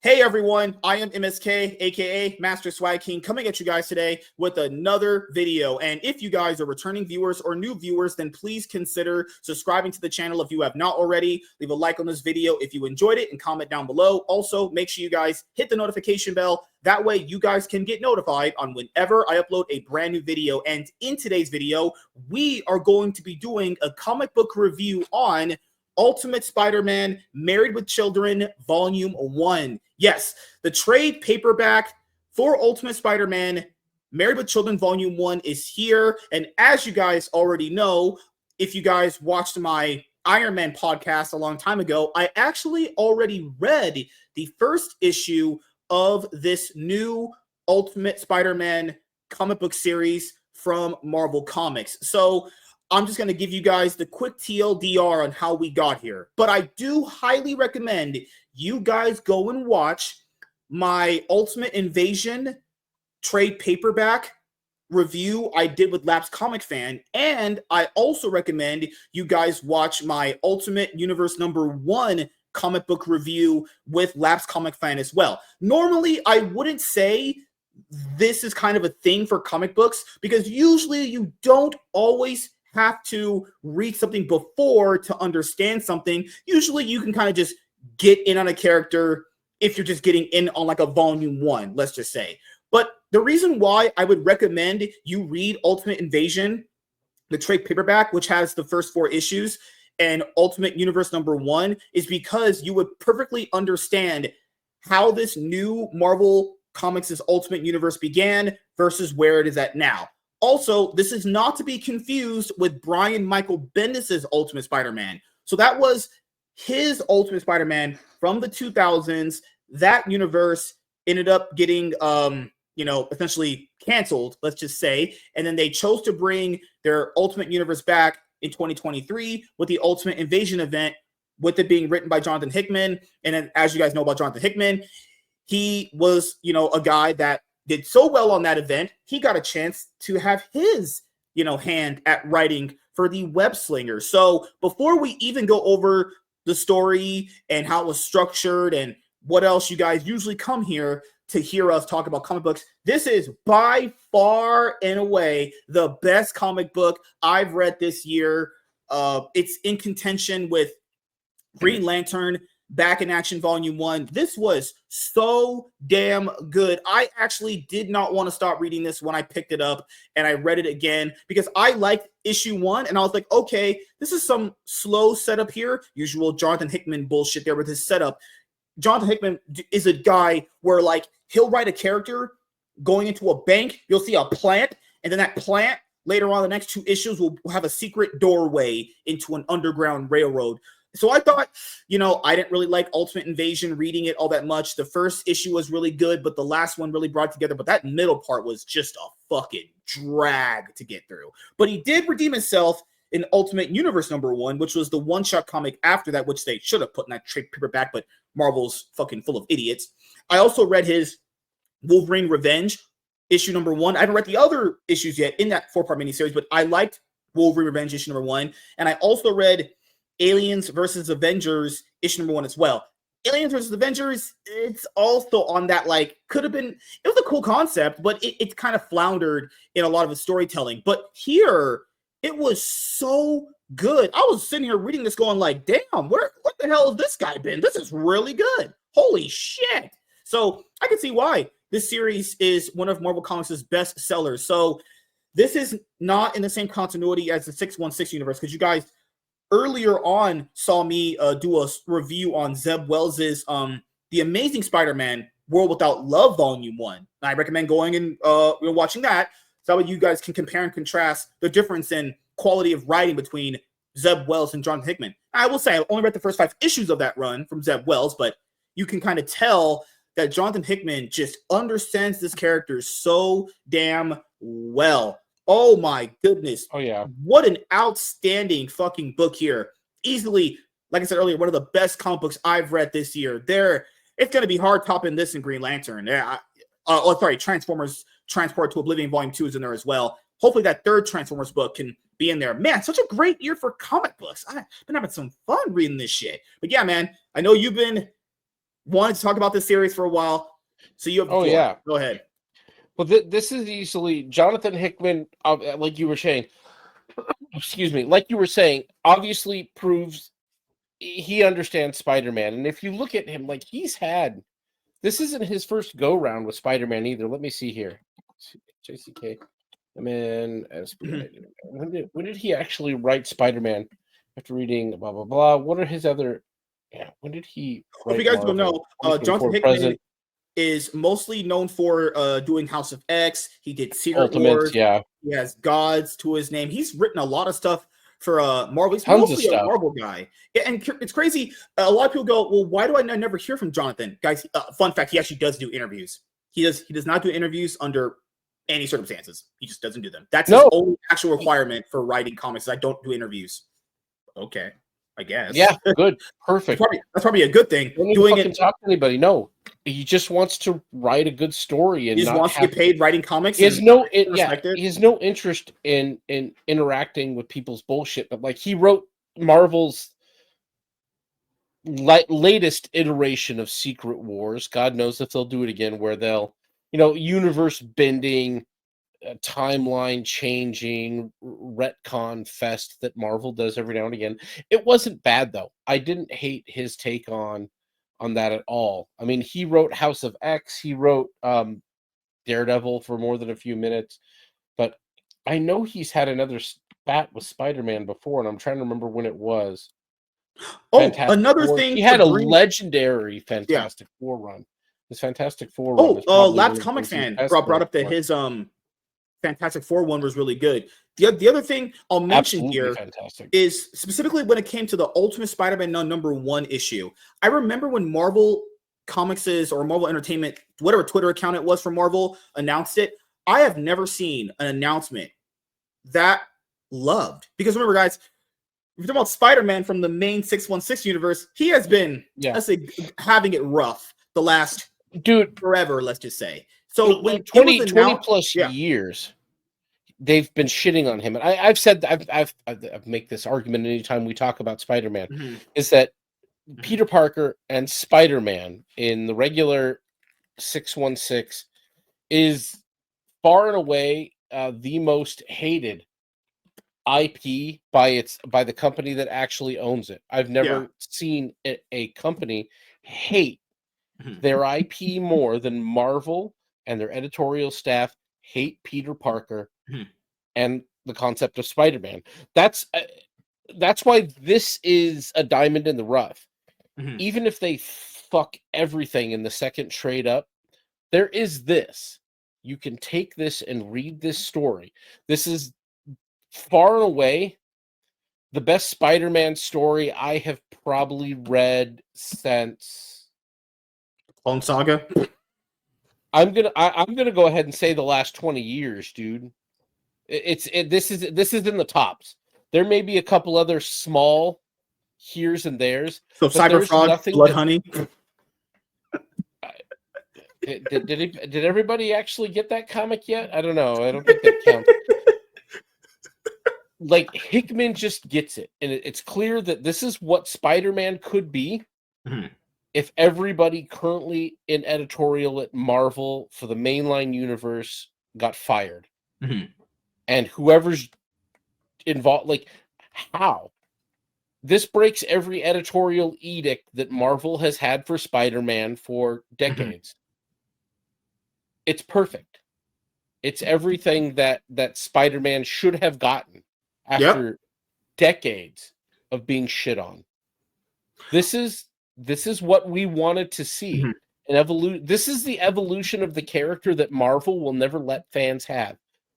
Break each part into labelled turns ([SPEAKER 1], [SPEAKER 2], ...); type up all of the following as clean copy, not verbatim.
[SPEAKER 1] Hey everyone, I am MSK, aka Master Swag King, coming at you guys today with another video. And if you guys are returning viewers or new viewers, then please consider subscribing to the channel if you have not already. Leave a like on this video if you enjoyed it and comment down below. Also, make sure you guys hit the notification bell. That way you guys can get notified on whenever I upload a brand new video. And in today's video, we are going to be doing a comic book review on Ultimate Spider-Man Married with Children Volume 1. Yes, the trade paperback for Ultimate Spider-Man Married with Children Volume 1 is here. And as you guys already know, if you guys watched my Iron Man podcast a long time ago, I actually already read the first issue of this new Ultimate Spider-Man comic book series from Marvel Comics. So I'm just going to give you guys the quick TLDR on how we got here. But I do highly recommend you guys go and watch my Ultimate Invasion trade paperback review I did with Lapsed Comic Fan. And I also recommend you guys watch my Ultimate Universe #1 comic book review with Lapsed Comic Fan as well. Normally, I wouldn't say this is kind of a thing for comic books because usually you don't always have to read something before to understand something. Usually you can kind of just get in on a character if you're just getting in on like a volume 1, let's just say. But the reason why I would recommend you read Ultimate Invasion, the trade paperback, which has the first 4 issues, and Ultimate Universe #1 is because you would perfectly understand how this new Marvel Comics' Ultimate Universe began versus where it is at now. Also, this is not to be confused with Brian Michael Bendis' Ultimate Spider-Man. So that was his Ultimate Spider-Man from the 2000s. That universe ended up getting, essentially canceled, let's just say. And then they chose to bring their Ultimate Universe back in 2023 with the Ultimate Invasion event, with it being written by Jonathan Hickman. And then, as you guys know about Jonathan Hickman, he was, a guy that did so well on that event, he got a chance to have his, hand at writing for the Web Slinger. So before we even go over the story and how it was structured and what else you guys usually come here to hear us talk about comic books, this is by far and away the best comic book I've read this year. It's in contention with Green Lantern Back in Action Volume 1. This was so damn good. I actually did not want to stop reading this when I picked it up, and I read it again because I liked issue 1, and I was like, okay, this is some slow setup here. Usual Jonathan Hickman bullshit there with his setup. Jonathan Hickman is a guy where, like, he'll write a character going into a bank. You'll see a plant, and then that plant later on the next 2 issues will have a secret doorway into an underground railroad. So I thought, I didn't really like Ultimate Invasion reading it all that much. The first issue was really good, but the last one really brought it together. But that middle part was just a fucking drag to get through. But he did redeem himself in Ultimate Universe #1, which was the one-shot comic after that, which they should have put in that trade paperback, but Marvel's fucking full of idiots. I also read his Wolverine Revenge issue #1. I haven't read the other issues yet in that 4-part miniseries, but I liked Wolverine Revenge issue #1. And I also read Aliens versus Avengers issue #1 as well. Aliens versus Avengers, it's also on that, could have been, it was a cool concept, but it kind of floundered in a lot of its storytelling. But here, it was so good. I was sitting here reading this going like, damn, what the hell has this guy been? This is really good. Holy shit. So I can see why this series is one of Marvel Comics' best sellers. So this is not in the same continuity as the 616 universe, because you guys earlier on saw me do a review on Zeb Wells' The Amazing Spider-Man World Without Love Volume 1. And I recommend going and watching that, so that way you guys can compare and contrast the difference in quality of writing between Zeb Wells and Jonathan Hickman. I will say I only read the first 5 issues of that run from Zeb Wells, but you can kind of tell that Jonathan Hickman just understands this character so damn well. Oh my goodness.
[SPEAKER 2] Oh yeah.
[SPEAKER 1] What an outstanding fucking book here. Easily, like I said earlier, one of the best comic books I've read this year. It's going to be hard topping this in Green Lantern. Transformers Transport to Oblivion Volume 2 is in there as well. Hopefully that 3rd Transformers book can be in there. Man, such a great year for comic books. I've been having some fun reading this shit. But yeah, man, I know you've been wanted to talk about this series for a while, so you have the floor.
[SPEAKER 2] Yeah.
[SPEAKER 1] Go ahead.
[SPEAKER 2] Well, this is easily Jonathan Hickman, like you were saying. Excuse me, like you were saying, obviously proves he understands Spider-Man, and if you look at him, like this isn't his first go round with Spider-Man either. Let me see here. JCK. When did he actually write Spider-Man after reading blah blah blah? What are his other? Yeah, when did he write?
[SPEAKER 1] If you guys don't know, Jonathan Hickman is mostly known for doing House of X. He did Secret
[SPEAKER 2] Ultimates,
[SPEAKER 1] Wars.
[SPEAKER 2] yeah.
[SPEAKER 1] He has Gods to his name. He's written a lot of stuff for Marvel. He's
[SPEAKER 2] Tons
[SPEAKER 1] mostly a Marvel guy. And it's crazy. A lot of people go, well, why do I never hear from Jonathan? Guys, fun fact, he actually does do interviews. He does not do interviews under any circumstances. He just doesn't do them. That's his only actual requirement for writing comics. I don't do interviews. Okay, I guess.
[SPEAKER 2] Yeah, good. Perfect.
[SPEAKER 1] That's probably a good thing.
[SPEAKER 2] Don't doing it, talk to anybody. No, he just wants to write a good story and
[SPEAKER 1] he just wants to get paid writing comics.
[SPEAKER 2] He has no interest in interacting with people's bullshit. But like he wrote Marvel's latest iteration of Secret Wars. God knows if they'll do it again, where they'll, universe bending, timeline changing, retcon fest that Marvel does every now and again. It wasn't bad though. I didn't hate his take on that at all. I mean, he wrote House of X. He wrote Daredevil for more than a few minutes, but I know he's had another spat with Spider-Man before, and I'm trying to remember when it was.
[SPEAKER 1] Another thing,
[SPEAKER 2] he had a legendary Fantastic Four run. His Fantastic Four run.
[SPEAKER 1] Labs Comic Fan brought up that his Fantastic Four one was really good. The other thing I'll mention here is specifically when it came to the Ultimate Spider-Man #1 issue. I remember when Marvel Comics' or Marvel Entertainment, whatever Twitter account it was for Marvel, announced it. I have never seen an announcement that loved. Because remember, guys, if you're talking about Spider-Man from the main 616 universe, he has been, let's say, having it rough the last forever, let's just say. So when
[SPEAKER 2] 20 plus years, they've been shitting on him. And I've said I've make this argument anytime we talk about Spider-Man, is that Peter Parker and Spider-Man in the regular 616 is far and away the most hated IP by the company that actually owns it. I've never seen a company hate their IP more than Marvel and their editorial staff hate Peter Parker and the concept of Spider-Man. That's why this is a diamond in the rough. Even if they fuck everything in the second trade up, there is this. You can take this and read this story. This is far and away the best Spider-Man story I have probably read since
[SPEAKER 1] Clone Saga.
[SPEAKER 2] I'm gonna go ahead and say the last 20 years, dude. This is in the tops. There may be a couple other small here's and there's.
[SPEAKER 1] So Cyberfrog, Blood Honey.
[SPEAKER 2] Did everybody actually get that comic yet? I don't know. I don't think that counts. Like Hickman just gets it, and it's clear that this is what Spider-Man could be if everybody currently in editorial at Marvel for the mainline universe got fired, and whoever's involved, like how this breaks every editorial edict that Marvel has had for Spider-Man for decades. It's perfect. It's everything that Spider-Man should have gotten after decades of being shit on. This is what we wanted to see. This is the evolution of the character that Marvel will never let fans have,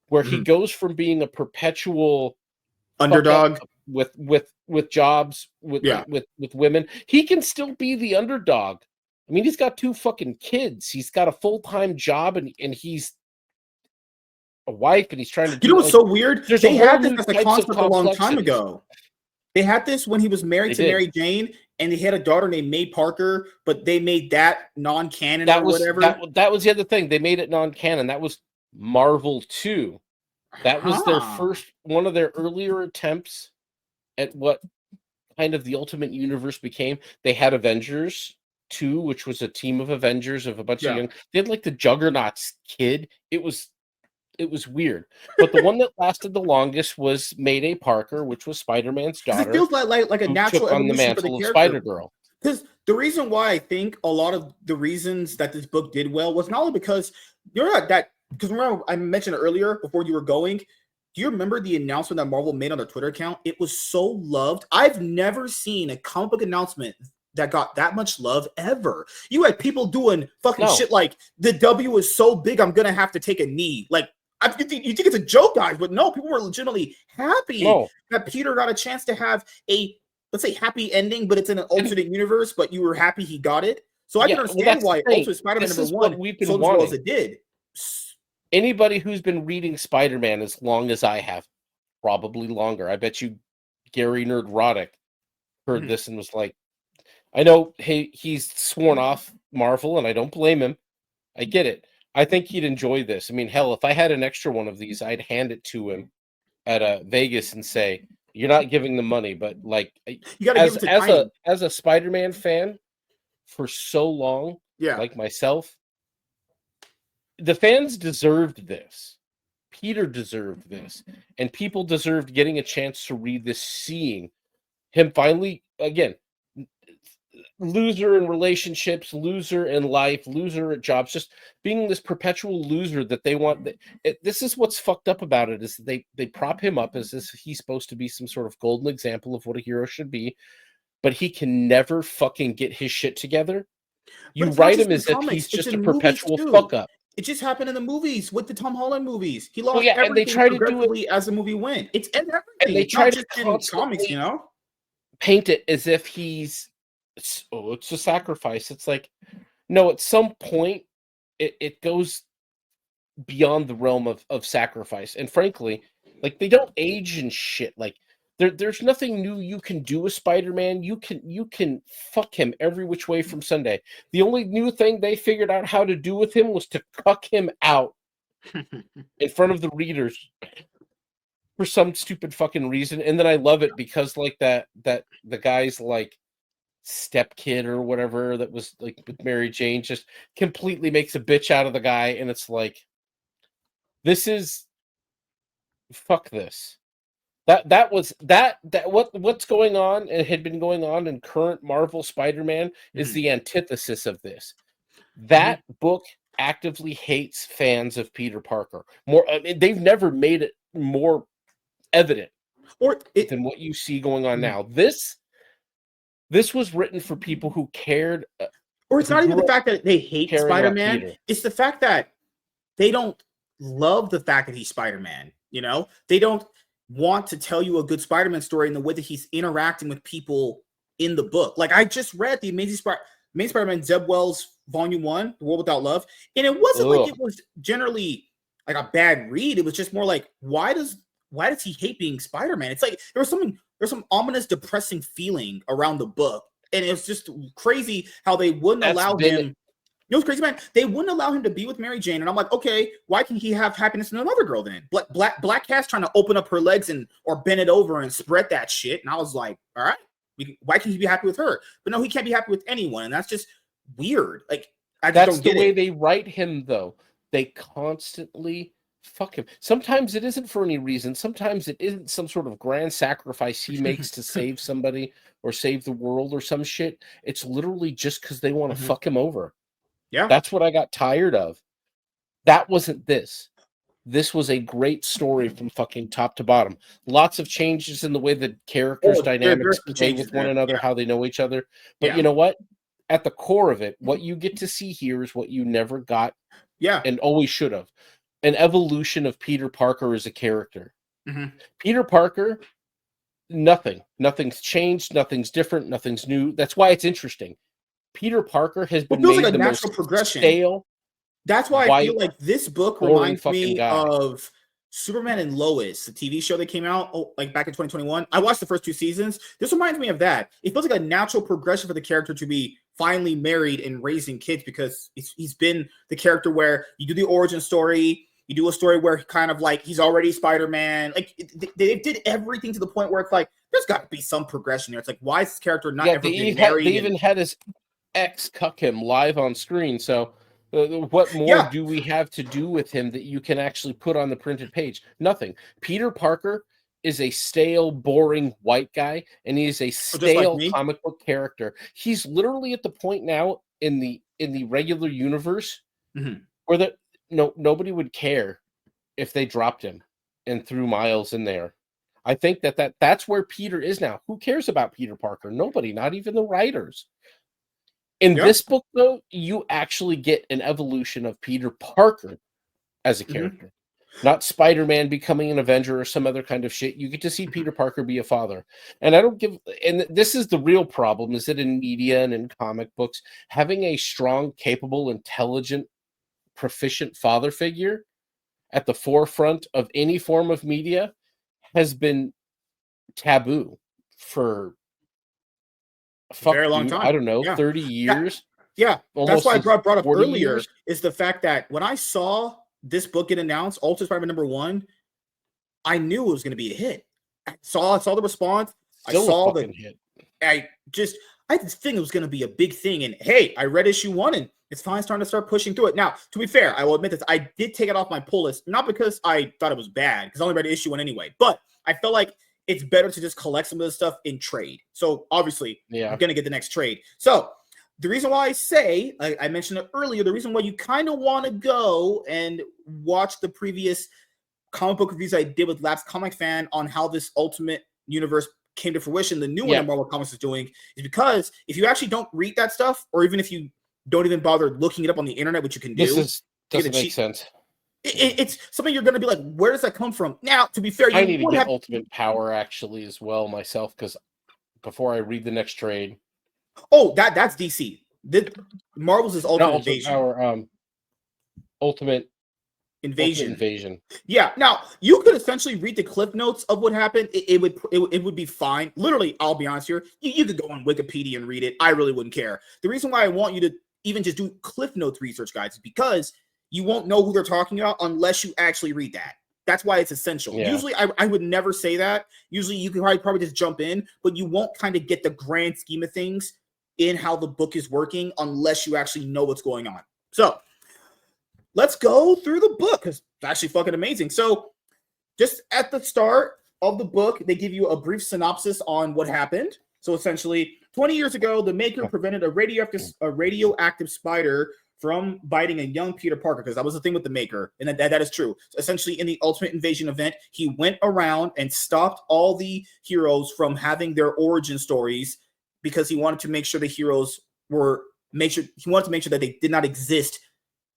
[SPEAKER 2] where he goes from being a perpetual
[SPEAKER 1] underdog
[SPEAKER 2] with jobs with women. He can still be the underdog. I mean, he's got 2 fucking kids. He's got a full-time job, and he's a wife, and he's trying to.
[SPEAKER 1] You know what's so weird? They had this as a concept a long time ago. They had this when he was married to Mary Jane, and he had a daughter named May Parker, but they made that non-canon or whatever.
[SPEAKER 2] That was the other thing. They made it non-canon. That was Marvel 2. That was their one of their earlier attempts at what kind of the Ultimate Universe became. They had Avengers 2, which was a team of Avengers of a bunch of young. They had like the Juggernaut's kid. It was weird. But the one that lasted the longest was Mayday Parker, which was Spider-Man's daughter.
[SPEAKER 1] It feels like a natural
[SPEAKER 2] took on the
[SPEAKER 1] evolution for the
[SPEAKER 2] mantle of
[SPEAKER 1] character.
[SPEAKER 2] Spider-Girl.
[SPEAKER 1] Because the reason why I think a lot of the reasons that this book did well was not only because because remember I mentioned earlier before you were going. Do you remember the announcement that Marvel made on their Twitter account? It was so loved. I've never seen a comic book announcement that got that much love ever. You had people doing fucking shit like the W is so big I'm gonna have to take a knee. Like you think it's a joke, guys, but no, people were legitimately happy that Peter got a chance to have a, let's say, happy ending, but it's in an alternate universe, but you were happy he got it. So I can understand why Ultimate Spider-Man #1 sold as well as it did.
[SPEAKER 2] Anybody who's been reading Spider-Man as long as I have, probably longer. I bet you Gary Nerdrotic heard this and was like, I know he's sworn off Marvel, and I don't blame him. I get it. I think he'd enjoy this. I mean, hell, if I had an extra one of these, I'd hand it to him at Vegas and say, "You're not giving the money, but like,
[SPEAKER 1] you got to give it to
[SPEAKER 2] as a Spider-Man fan for so long, like myself, the fans deserved this. Peter deserved this, and people deserved getting a chance to read this, seeing him finally again." Loser in relationships, loser in life, loser at jobs, just being this perpetual loser that they want. This is what's fucked up about it, is they prop him up as if he's supposed to be some sort of golden example of what a hero should be, but he can never fucking get his shit together. You write him as if he's just a perpetual fuck up.
[SPEAKER 1] It just happened in the movies with the Tom Holland movies. He lost
[SPEAKER 2] everything and they try to do it
[SPEAKER 1] as the movie went. It's everything.
[SPEAKER 2] And they try to
[SPEAKER 1] comics,
[SPEAKER 2] paint it as if he's it's a sacrifice. It's like, no, at some point it goes beyond the realm of sacrifice. And frankly, like, they don't age and shit. Like, there's nothing new you can do with Spider-Man. You can fuck him every which way from Sunday. The only new thing they figured out how to do with him was to cuck him out in front of the readers for some stupid fucking reason. And then I love it because like that the guy's like stepkid or whatever that was like with Mary Jane just completely makes a bitch out of the guy, and it's like, this is fuck this. What's going on and had been going on in current Marvel Spider-Man is the antithesis of this. That book actively hates fans of Peter Parker. They've never made it more evident than what you see going on now. This was written for people who cared.
[SPEAKER 1] Or it's not even the fact that they hate Spider-Man. It's the fact that they don't love the fact that he's Spider-Man. They don't want to tell you a good Spider-Man story in the way that he's interacting with people in the book. Like, I just read the Amazing Spider-Man Zeb Wells Volume 1, The World Without Love, and it wasn't like it was generally like a bad read. It was just more like, why does he hate being Spider-Man? It's like there's some ominous, depressing feeling around the book, and it's just crazy how they wouldn't allow him. You know what's crazy, man? They wouldn't allow him to be with Mary Jane, and I'm like, okay, why can he have happiness in another girl then? Black Cat's trying to open up her legs or bend it over and spread that shit, and I was like, all right, why can he be happy with her? But no, he can't be happy with anyone, and that's just weird. Like, I just don't get it. That's the way
[SPEAKER 2] they write him, though. They constantly fuck him. Sometimes it isn't for any reason. Sometimes it isn't some sort of grand sacrifice he makes to save somebody or save the world or some shit. It's literally just because they want to fuck him over.
[SPEAKER 1] Yeah.
[SPEAKER 2] That's what I got tired of. That wasn't this. This was a great story from fucking top to bottom. Lots of changes in the way the characters' dynamics play with one another, how they know each other. But you know what? At the core of it, what you get to see here is what you never got and always should have. An evolution of Peter Parker as a character. Peter Parker, nothing's changed, nothing's different, nothing's new. That's why it's interesting. Peter Parker has been made like a natural progression. Stale.
[SPEAKER 1] That's why I feel like this book reminds me of Superman and Lois, the TV show that came out like back in 2021. I watched the first 2 seasons. This reminds me of that. It feels like a natural progression for the character to be finally married and raising kids, because he's been the character where you do the origin story. You do a story where kind of like he's already Spider-Man. Like, they did everything to the point where it's like there's got to be some progression there. It's like, why is this character not ever getting married?
[SPEAKER 2] They even had his X cuck him live on screen. So what more
[SPEAKER 1] Yeah.
[SPEAKER 2] do we have to do with him that you can actually put on the printed page? Nothing. Peter Parker is a stale, boring white guy, and he is a
[SPEAKER 1] Just like
[SPEAKER 2] stale
[SPEAKER 1] me.
[SPEAKER 2] comic book character. He's literally at the point now in the regular universe where nobody would care if they dropped him and threw Miles in there. I think that's where Peter is now. Who cares about Peter Parker? Nobody, not even the writers. In this book, though, you actually get an evolution of Peter Parker as a character, not Spider-Man becoming an Avenger or some other kind of shit. You get to see Peter Parker be a father. And and this is the real problem, is that in media and in comic books, having a strong, capable, intelligent, proficient father figure at the forefront of any form of media has been taboo for
[SPEAKER 1] Very long time.
[SPEAKER 2] I don't know,
[SPEAKER 1] Yeah.
[SPEAKER 2] 30 years.
[SPEAKER 1] Yeah. That's why I brought up
[SPEAKER 2] 40
[SPEAKER 1] earlier
[SPEAKER 2] years.
[SPEAKER 1] is the fact that when I saw this book get announced, Ultimate Spider-Man #1, I knew it was going to be a hit. I saw the response.
[SPEAKER 2] Still
[SPEAKER 1] I saw
[SPEAKER 2] a fucking hit.
[SPEAKER 1] I just think it was going to be a big thing. And hey, I read issue 1 and it's finally starting to start pushing through it. Now, to be fair, I will admit this. I did take it off my pull list, not because I thought it was bad, because I only read issue 1 anyway, but I felt like it's better to just collect some of this stuff in trade. So obviously, I'm going to get the next trade. So the reason why I say, I mentioned it earlier, the reason why you kind of want to go and watch the previous comic book reviews I did with Labs Comic Fan on how this Ultimate Universe came to fruition, the new one that Marvel Comics is doing, is because if you actually don't read that stuff, or even if you don't even bother looking it up on the internet, which you can do,
[SPEAKER 2] doesn't make sense.
[SPEAKER 1] It's something you're going to be like, where does that come from? Now, to be fair,
[SPEAKER 2] I need to get Ultimate Power actually as well myself, because before I read the next trade.
[SPEAKER 1] Oh, that's DC. Marvel's is Ultimate Invasion.
[SPEAKER 2] Power, Ultimate
[SPEAKER 1] Invasion. Yeah. Now you could essentially read the clip notes of what happened. It would be fine. Literally, I'll be honest here. You could go on Wikipedia and read it. I really wouldn't care. The reason why I want you to even just do clip notes research, guys, is because you won't know who they're talking about unless you actually read that. That's why it's essential. Yeah. Usually, I would never say that. Usually, you can probably just jump in, but you won't kind of get the grand scheme of things in how the book is working unless you actually know what's going on. So let's go through the book, because it's actually fucking amazing. So just at the start of the book, they give you a brief synopsis on what happened. So essentially, 20 years ago, the Maker prevented a radioactive spider from biting a young Peter Parker, because that was the thing with the Maker, and that is true. So essentially, in the Ultimate Invasion event, he went around and stopped all the heroes from having their origin stories, because he wanted to make sure the heroes he wanted to make sure that they did not exist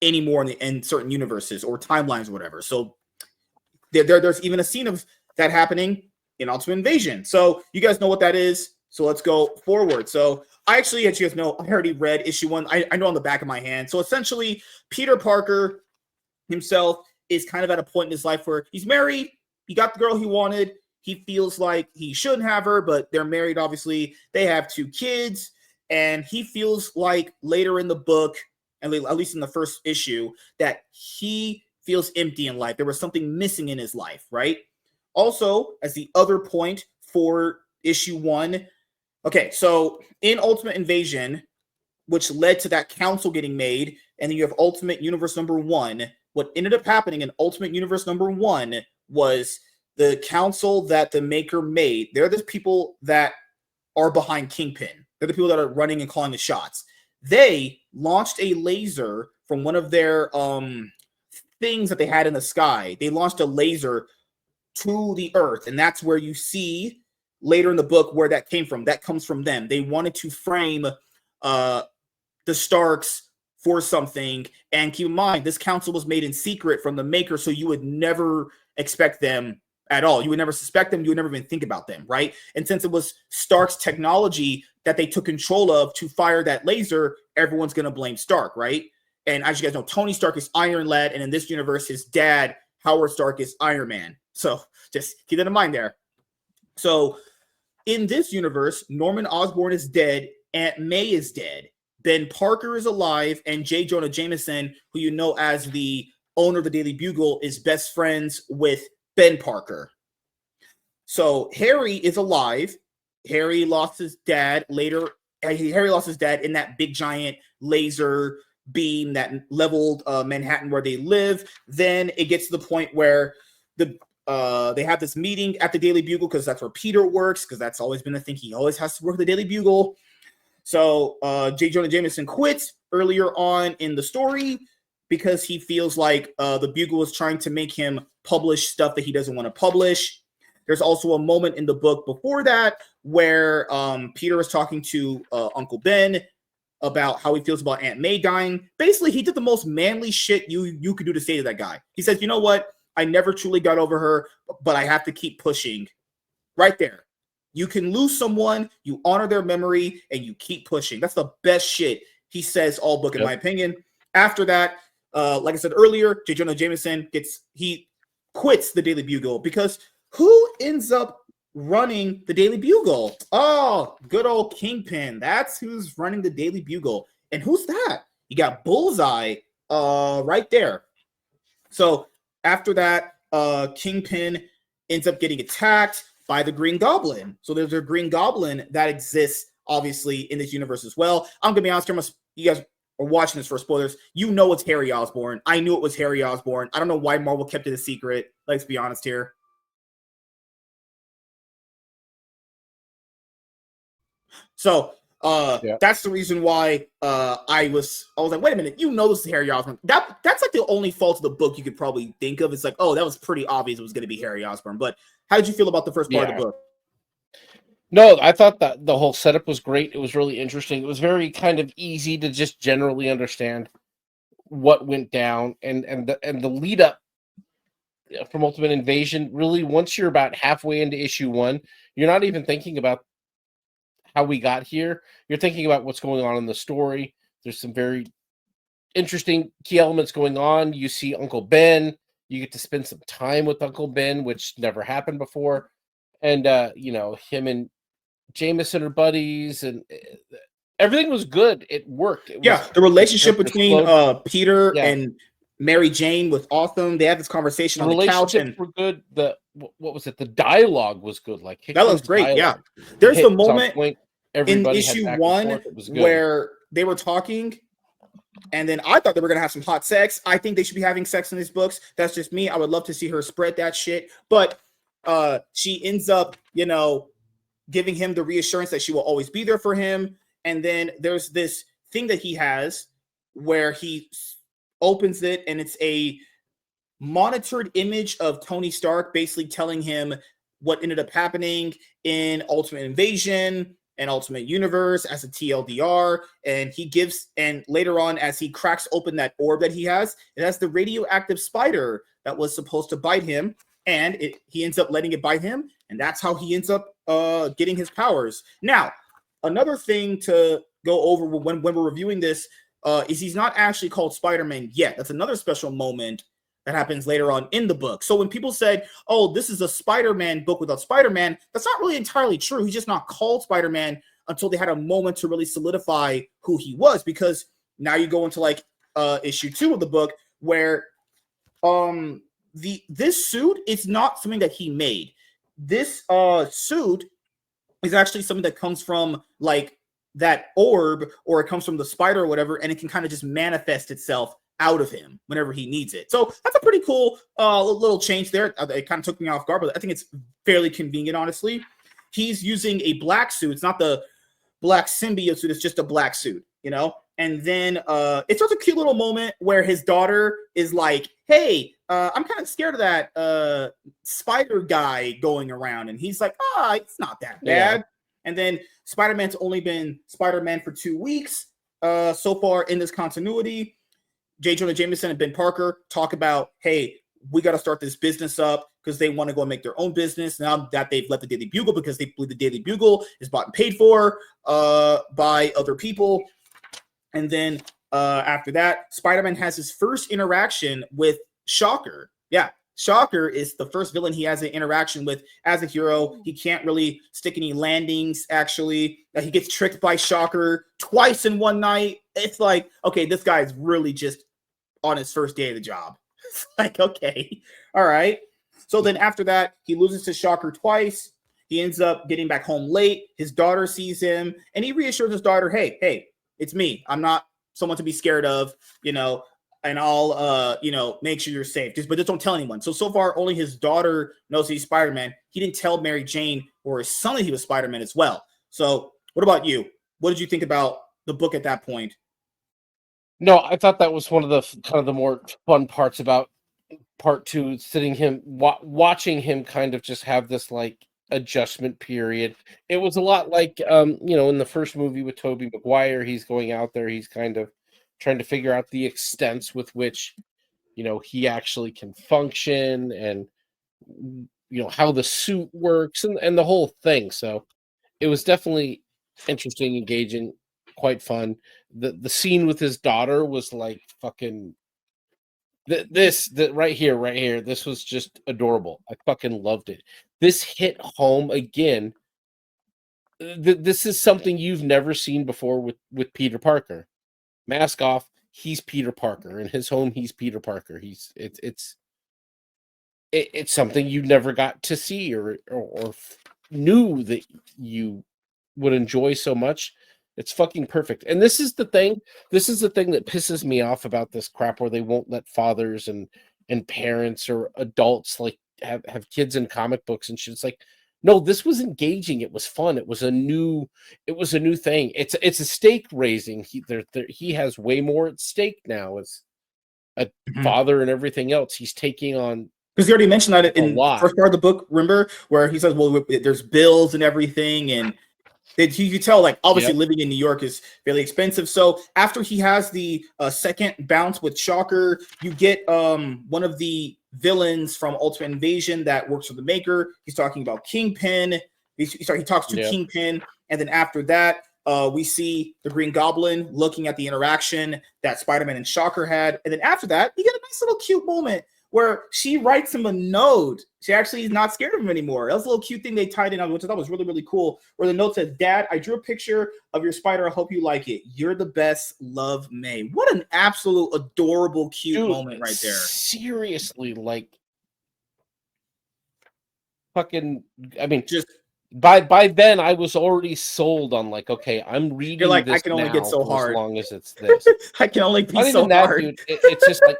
[SPEAKER 1] anymore in certain universes or timelines or whatever. So there's even a scene of that happening in Ultimate Invasion. So you guys know what that is. So let's go forward. So I actually, as you guys know, I already read issue 1. I know on the back of my hand. So essentially, Peter Parker himself is kind of at a point in his life where he's married. He got the girl he wanted. He feels like he shouldn't have her, but they're married, obviously. They have 2 kids. And he feels like later in the book, at least in the first issue, that he feels empty in life. There was something missing in his life, right? Also, as the other point for issue 1, okay, so in Ultimate Invasion, which led to that council getting made, and then you have Ultimate Universe #1, what ended up happening in Ultimate Universe #1 was the council that the Maker made. They're the people that are behind Kingpin. They're the people that are running and calling the shots. They launched a laser from one of their things that they had in the sky. They launched a laser to the Earth, and that's where you see later in the book where that came from. That comes from them. They wanted to frame the Starks for something, and keep in mind, this council was made in secret from the Maker, so you would never expect them at all. You would never suspect them. You would never even think about them, right? And since it was Stark's technology that they took control of to fire that laser, everyone's going to blame Stark, right? And as you guys know, Tony Stark is Iron Lad, and in this universe, his dad, Howard Stark, is Iron Man. So just keep that in mind there. So in this universe, Norman Osborn is dead, Aunt May is dead, Ben Parker is alive, and J. Jonah Jameson, who you know as the owner of the Daily Bugle, is best friends with Ben Parker. So Harry is alive. Harry lost his dad later Harry Lost is dead in that big giant laser beam that leveled Manhattan where they live. Then it gets to the point where they have this meeting at the Daily Bugle because that's where Peter works, because that's always been the thing. He always has to work at the Daily Bugle. So J. Jonah Jameson quits earlier on in the story because he feels like the Bugle is trying to make him publish stuff that he doesn't want to publish. There's also a moment in the book before that where Peter is talking to Uncle Ben about how he feels about Aunt May dying. Basically, he did the most manly shit you could do to say to that guy. He says, you know what? I never truly got over her, but I have to keep pushing. Right there. You can lose someone, you honor their memory, and you keep pushing. That's the best shit he says all book, in my opinion. After that, like I said earlier, J. Jonah Jameson he quits the Daily Bugle because who ends up running the Daily Bugle? Oh, good old Kingpin. That's who's running the Daily Bugle. And who's that? You got Bullseye right there. So after that, Kingpin ends up getting attacked by the Green Goblin. So there's a Green Goblin that exists, obviously, in this universe as well. I'm going to be honest here. You guys are watching this for spoilers. You know it's Harry Osborn. I knew it was Harry Osborn. I don't know why Marvel kept it a secret. Let's be honest here. So that's the reason why I was like, wait a minute, you know this is Harry Osborn. That's like the only fault of the book you could probably think of. It's like, oh, that was pretty obvious it was going to be Harry Osborn. But how did you feel about the first part of the book?
[SPEAKER 2] No, I thought that the whole setup was great. It was really interesting. It was very kind of easy to just generally understand what went down, and the lead up from Ultimate Invasion. Really, once you're about halfway into issue 1, you're not even thinking about how we got here. You're thinking about what's going on in the story. There's some very interesting key elements going on. You see Uncle Ben. You get to spend some time with Uncle Ben, which never happened before. And him and Jameson are buddies, and everything was good. It worked.
[SPEAKER 1] The relationship between Peter and Mary Jane was awesome. They had this conversation on the couch, and
[SPEAKER 2] were good. What was it? The dialogue was good. Like
[SPEAKER 1] that was great.
[SPEAKER 2] Dialogue.
[SPEAKER 1] Yeah, there's the moment
[SPEAKER 2] in
[SPEAKER 1] issue 1 where they were talking, and then I thought they were gonna have some hot sex. I think they should be having sex in these books. That's just me. I would love to see her spread that shit, but she ends up, giving him the reassurance that she will always be there for him. And then there's this thing that he has where he opens it, and it's a monitored image of Tony Stark basically telling him what ended up happening in Ultimate Invasion and Ultimate Universe as a TLDR. And later on, as he cracks open that orb that he has, it has the radioactive spider that was supposed to bite him, and he ends up letting it bite him, and that's how he ends up getting his powers. Now, another thing to go over when we're reviewing this is he's not actually called Spider-Man yet. That's another special moment that happens later on in the book. So when people said, oh, this is a Spider-Man book without Spider-Man, that's not really entirely true. He's just not called Spider-Man until they had a moment to really solidify who he was, because now you go into like issue 2 of the book where this suit is not something that he made. This suit is actually something that comes from like that orb, or it comes from the spider or whatever, and it can kind of just manifest itself out of him whenever he needs it. So that's a pretty cool little change there. It kind of took me off guard, but I think it's fairly convenient, honestly. He's using a black suit. It's not the black symbiote suit. It's just a black suit, And then it's just a cute little moment where his daughter is like, hey, I'm kind of scared of that spider guy going around. And he's like, it's not that bad. Yeah. And then Spider-Man's only been Spider-Man for 2 weeks so far in this continuity. J. Jonah Jameson and Ben Parker talk about, hey, we got to start this business up, because they want to go and make their own business now that they've left the Daily Bugle, because they believe the Daily Bugle is bought and paid for by other people. And then after that, Spider-Man has his first interaction with Shocker. Yeah, Shocker is the first villain he has an interaction with as a hero. He can't really stick any landings, actually. He gets tricked by Shocker twice in one night. It's like, okay, this guy is really just on his first day of the job. It's like, okay, all right. So then after that, he loses to Shocker twice. He ends up getting back home late. His daughter sees him, and he reassures his daughter, hey, it's me. I'm not someone to be scared of, and I'll, make sure you're safe. But just don't tell anyone. So far, only his daughter knows he's Spider-Man. He didn't tell Mary Jane or his son that he was Spider-Man as well. So what about you? What did you think about the book at that point?
[SPEAKER 2] No, I thought that was one of the kind of the more fun parts about part 2, watching him kind of just have this like adjustment period. It was a lot like in the first movie with Tobey Maguire, he's going out there, he's kind of trying to figure out the extents with which he actually can function, and how the suit works, and the whole thing. So it was definitely interesting, engaging, quite fun. The scene with his daughter was like fucking this right here. This was just adorable. I fucking loved it. This hit home again. This is something you've never seen before with Peter Parker. Mask off, he's Peter Parker. In his home, he's Peter Parker. It's something you never got to see or knew that you would enjoy so much. It's fucking perfect. And this is the thing that pisses me off about this crap, where they won't let fathers and parents or adults like have kids in comic books and shit. It's like, no, this was engaging. It was fun. It was a new thing. It's a stake raising. He has way more at stake now as a father and everything else. He's taking on,
[SPEAKER 1] because he already mentioned that in the first part of the book, remember, where he says, well, there's bills and everything, and you could tell, like, obviously living in New York is fairly expensive. So after he has the second bounce with Shocker, you get one of the villains from Ultimate Invasion that works for the Maker. He's talking about Kingpin. He talks to Kingpin, and then after that, we see the Green Goblin looking at the interaction that Spider-Man and Shocker had, and then after that, you get a nice little cute moment where she writes him a note. She actually is not scared of him anymore. That was a little cute thing they tied in, which I thought was really, really cool, where the note said, "Dad, I drew a picture of your spider. I hope you like it. You're the best. Love, May." What an absolute adorable, cute moment right there.
[SPEAKER 2] Seriously, like, fucking, I mean,
[SPEAKER 1] just
[SPEAKER 2] by then I was already sold on, like, okay, I'm reading this
[SPEAKER 1] I can only get so hard
[SPEAKER 2] as long as it's this.
[SPEAKER 1] I can only be
[SPEAKER 2] Not
[SPEAKER 1] so
[SPEAKER 2] even that,
[SPEAKER 1] hard.
[SPEAKER 2] dude. It's just like,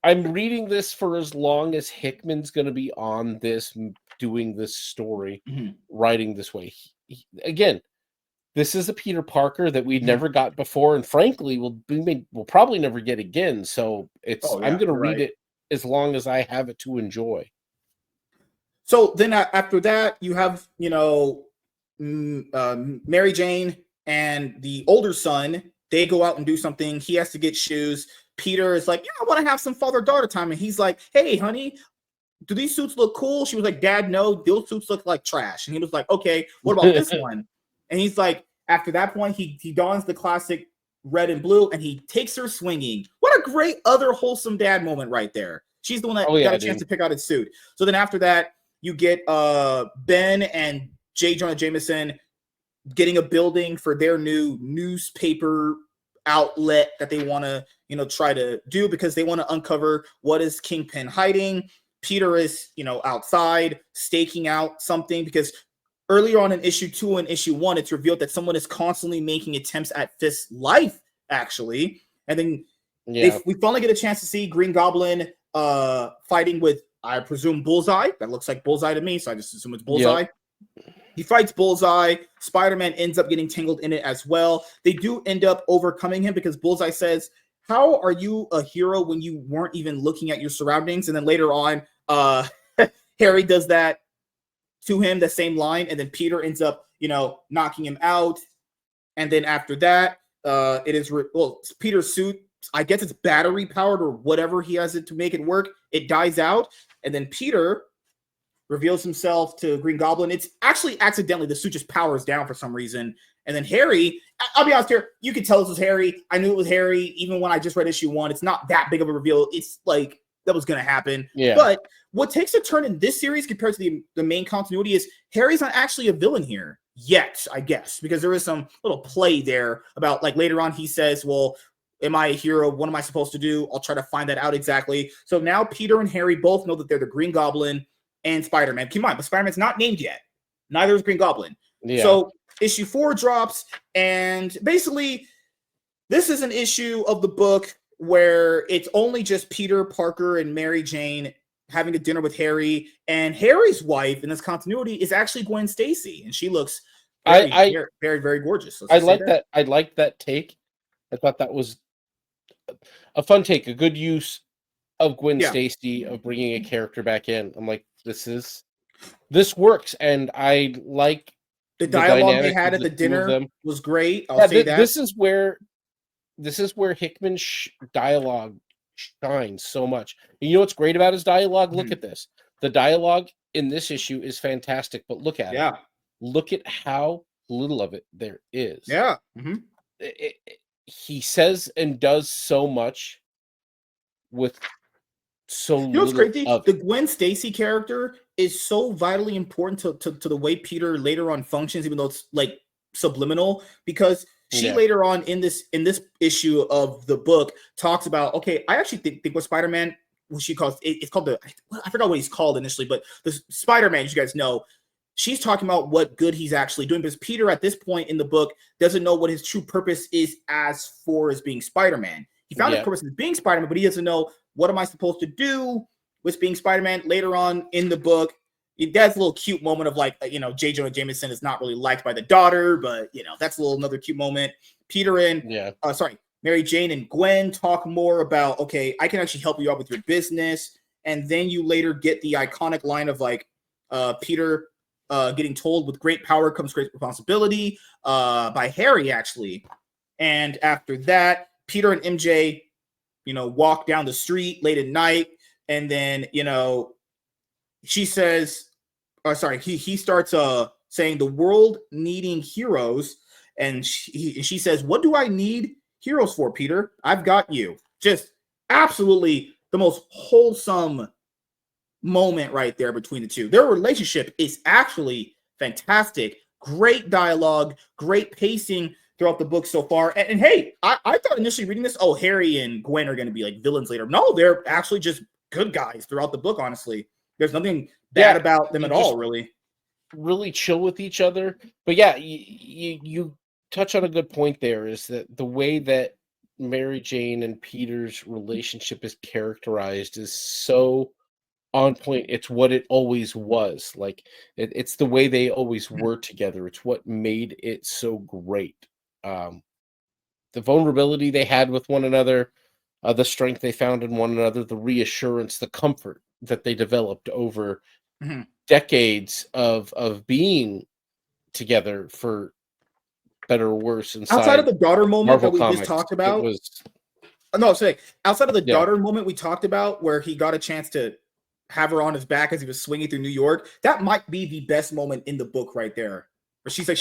[SPEAKER 2] I'm reading this for as long as Hickman's going to be on this, doing this story, writing this way. Again, this is a Peter Parker that we never got before, and frankly, we'll probably never get again. So I'm going to read it as long as I have it to enjoy.
[SPEAKER 1] So then after that, you have Mary Jane and the older son. They go out and do something. He has to get shoes. Peter is like, I want to have some father-daughter time. And he's like, hey, honey, do these suits look cool? She was like, Dad, no, those suits look like trash. And he was like, okay, what about this one? And he's like, after that point, he dons the classic red and blue, and he takes her swinging. What a great other wholesome dad moment right there. She's the one that got a chance to pick out his suit. So then after that, you get Ben and J. Jonah Jameson getting a building for their new newspaper outlet that they want to, try to do, because they want to uncover what is Kingpin hiding. Peter is, outside staking out something, because earlier on in issue 2 and issue 1, it's revealed that someone is constantly making attempts at Fist's life, actually. And then we finally get a chance to see Green Goblin fighting with, I presume, Bullseye. That looks like Bullseye to me, so I just assume it's Bullseye. Yep. He fights Bullseye. Spider-Man ends up getting tangled in it as well. They do end up overcoming him, because Bullseye says, how are you a hero when you weren't even looking at your surroundings? And then later on, Harry does that to him, the same line, and then Peter ends up, knocking him out. And then after that, it is Peter's suit, I guess it's battery powered or whatever he has it to make it work. It dies out, and then Peter reveals himself to Green Goblin. It's actually accidentally, the suit just powers down for some reason. And then Harry, I'll be honest here, you could tell this was Harry. I knew it was Harry even when I just read issue 1. It's not that big of a reveal. It's like that was going to happen.
[SPEAKER 2] Yeah.
[SPEAKER 1] But what takes a turn in this series compared to the main continuity is Harry's not actually a villain here yet, I guess, because there is some little play there about, like, later on he says, well, am I a hero? What am I supposed to do? I'll try to find that out exactly. So now Peter and Harry both know that they're the Green Goblin and Spider-Man. Keep in mind, but Spider-Man's not named yet. Neither is Green Goblin.
[SPEAKER 2] Yeah.
[SPEAKER 1] So issue 4 drops, and basically this is an issue of the book where it's only just Peter Parker and Mary Jane having a dinner with Harry, and Harry's wife in this continuity is actually Gwen Stacy, and she looks very, very gorgeous.
[SPEAKER 2] I like that. I like that take. I thought that was a fun take, a good use of Gwen Stacy, of bringing a character back in. I'm like, this works, and I like
[SPEAKER 1] the dialogue they had at the dinner was great. I'll say that
[SPEAKER 2] this is where Hickman's dialogue shines so much. And you know what's great about his dialogue? Look at this. The dialogue in this issue is fantastic, but look at it. Look at how little of it there is.
[SPEAKER 1] Yeah.
[SPEAKER 2] He says and does so much with so little.
[SPEAKER 1] You know what's great? The Gwen Stacy character is so vitally important to the way Peter later on functions, even though it's like subliminal, because she later on in this issue of the book talks about, okay, I actually think what Spider-Man, what she calls it's called I forgot what he's called initially, but the Spider-Man, as you guys know, she's talking about what good he's actually doing, because Peter at this point in the book doesn't know what his true purpose is as far as being Spider-Man. He found his purpose as being Spider-Man, but he doesn't know, what am I supposed to do with being Spider-Man. Later on in the book, that's a little cute moment of like, J. Jonah Jameson is not really liked by the daughter, but that's another cute moment. Peter and Mary Jane and Gwen talk more about, okay, I can actually help you out with your business. And then you later get the iconic line of like Peter getting told, with great power comes great responsibility, by Harry, actually. And after that, Peter and MJ, walk down the street late at night, and then, she says, he starts saying the world needing heroes, and she says, what do I need heroes for, Peter? I've got you. Just absolutely the most wholesome moment right there between the two. Their relationship is actually fantastic. Great dialogue, great pacing throughout the book so far. And hey, I thought initially reading this, Harry and Gwen are going to be like villains later. No, they're actually just good guys throughout the book, honestly. There's nothing bad about them at all, really.
[SPEAKER 2] Really chill with each other. But yeah, you touch on a good point there, is that the way that Mary Jane and Peter's relationship is characterized is so on point. It's what it always was. Like, it's the way they always were together. It's what made it so great. The vulnerability they had with one another, the strength they found in one another, the reassurance, the comfort that they developed over decades of being together, for better or worse.
[SPEAKER 1] Outside of the daughter moment that we just talked about, outside of the daughter moment we talked about, where he got a chance to have her on his back as he was swinging through New York, that might be the best moment in the book right there. Where she's like,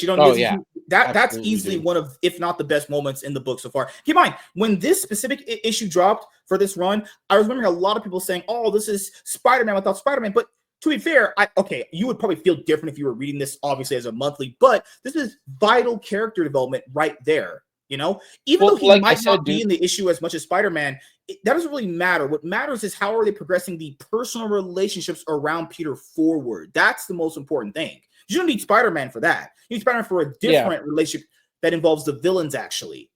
[SPEAKER 1] that's easily one of, if not the best moments in the book so far. Keep in mind, when this specific issue dropped for this run, I was remembering a lot of people saying, oh, this is Spider-Man without Spider-Man. But to be fair, you would probably feel different if you were reading this, obviously, as a monthly, but this is vital character development right there. Even though he might not be in the issue as much as Spider-Man, that doesn't really matter. What matters is how are they progressing the personal relationships around Peter forward. That's the most important thing. You don't need Spider-Man for that. You need Spider-Man for a different relationship that involves the villains, actually.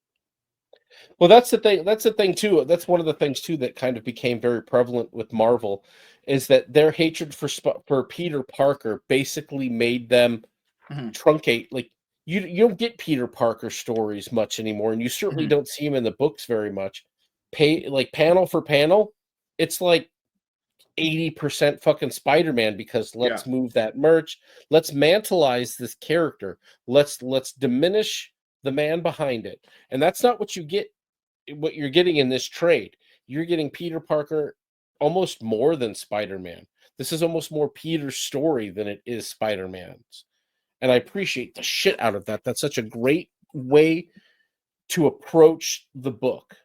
[SPEAKER 2] Well, that's the thing. That's the thing, too. That's one of the things, too, that kind of became very prevalent with Marvel, is that their hatred for Peter Parker basically made them truncate. Like, you don't get Peter Parker stories much anymore, and you certainly don't see him in the books very much. Panel for panel, it's like 80% fucking Spider-Man, because let's move that merch. Let's mantleize this character. Let's diminish the man behind it. And that's not what you get. What you're getting in this trade, you're getting Peter Parker almost more than Spider-Man. This is almost more Peter's story than it is Spider-Man's. And I appreciate the shit out of that. That's such a great way to approach the book.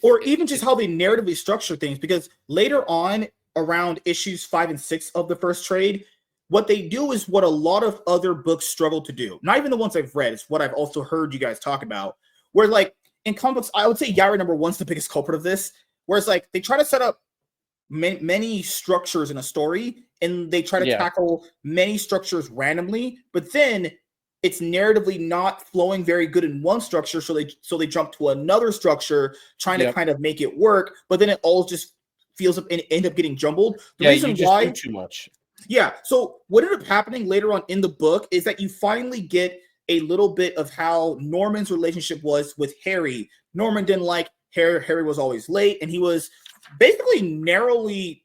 [SPEAKER 1] Or even just how they narratively structure things, because later on, around issues 5 and 6 of the first trade, what they do is what a lot of other books struggle to do. Not even the ones I've read, it's what I've also heard you guys talk about, where like in comic books, I would say Yara #1's the biggest culprit of this, where it's like they try to set up many structures in a story, and they try to tackle many structures randomly, but then it's narratively not flowing very good in one structure, so they jump to another structure trying to kind of make it work, but then it all just feels up and end up getting jumbled. The reason
[SPEAKER 2] you just
[SPEAKER 1] why
[SPEAKER 2] do too much.
[SPEAKER 1] Yeah. So what ended up happening later on in the book is that you finally get a little bit of how Norman's relationship was with Harry. Norman didn't like Harry. Harry was always late, and he was basically narrowly